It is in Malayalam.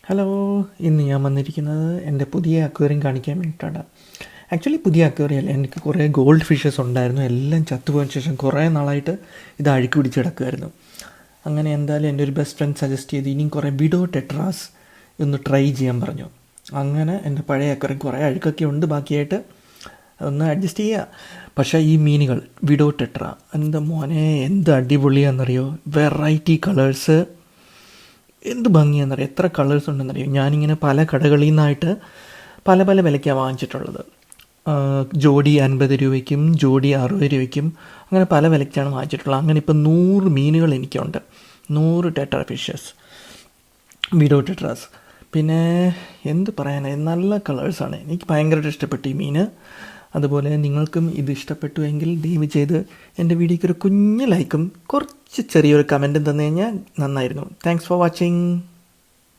ഹലോ, ഇന്ന് ഞാൻ വന്നിരിക്കുന്നത് എൻ്റെ പുതിയ അക്വേറിയം കാണിക്കാൻ വേണ്ടിയിട്ടാണ്. ആക്ച്വലി പുതിയ അക്വേറിയം അല്ല, എനിക്ക് കുറേ ഗോൾഡ് ഫിഷസ് ഉണ്ടായിരുന്നു. എല്ലാം ചത്തുപോയതിന് ശേഷം കുറേ നാളായിട്ട് ഇത് അഴുക്ക് പിടിച്ച് കിടക്കുമായിരുന്നു. അങ്ങനെ എന്തായാലും എൻ്റെ ഒരു ബെസ്റ്റ് ഫ്രണ്ട് സജസ്റ്റ് ചെയ്ത് ഇനിയും കുറേ വിഡോ ടെട്രാസ് ഒന്ന് ട്രൈ ചെയ്യാൻ പറഞ്ഞു. അങ്ങനെ എൻ്റെ പഴയ അക്വേറിയം കുറേ അഴുക്കൊക്കെ ഉണ്ട് ബാക്കിയായിട്ട്, ഒന്ന് അഡ്ജസ്റ്റ് ചെയ്യുക. പക്ഷേ ഈ മീനുകൾ വിഡോ ടെട്ര എന്താ മോനെ, എന്ത് അടിപൊളിയാണെന്നറിയോ. വെറൈറ്റി കളേഴ്സ്, എന്ത് ഭംഗിയാണെന്നറിയാം. എത്ര കളേഴ്സ് ഉണ്ടെന്നറിയോ. ഞാനിങ്ങനെ പല കടകളിൽ നിന്നായിട്ട് പല പല വിലയ്ക്കാണ് വാങ്ങിച്ചിട്ടുള്ളത്. ജോഡി 50 രൂപയ്ക്കും ജോഡി 60 രൂപയ്ക്കും അങ്ങനെ പല വിലയ്ക്കാണ് വാങ്ങിച്ചിട്ടുള്ളത്. അങ്ങനെ ഇപ്പം 100 മീനുകൾ എനിക്കുണ്ട്, 100 ടെട്ര ഫിഷസ്, വിഡോ ടെട്രാസ്. പിന്നെ എന്ത് പറയാനായി, നല്ല കളേഴ്സാണ്. എനിക്ക് ഭയങ്കരമായിട്ട് ഇഷ്ടപ്പെട്ടു ഈ മീന്. അതുപോലെ നിങ്ങൾക്കും ഇത് ഇഷ്ടപ്പെട്ടു എങ്കിൽ ദയവ് ചെയ്ത് എൻ്റെ വീഡിയോയ്ക്ക് ഒരു കുഞ്ഞ് ലൈക്കും കുറച്ച് ചെറിയൊരു കമൻറ്റും തന്നു കഴിഞ്ഞാൽ നന്നായിരുന്നു. Thanks for watching.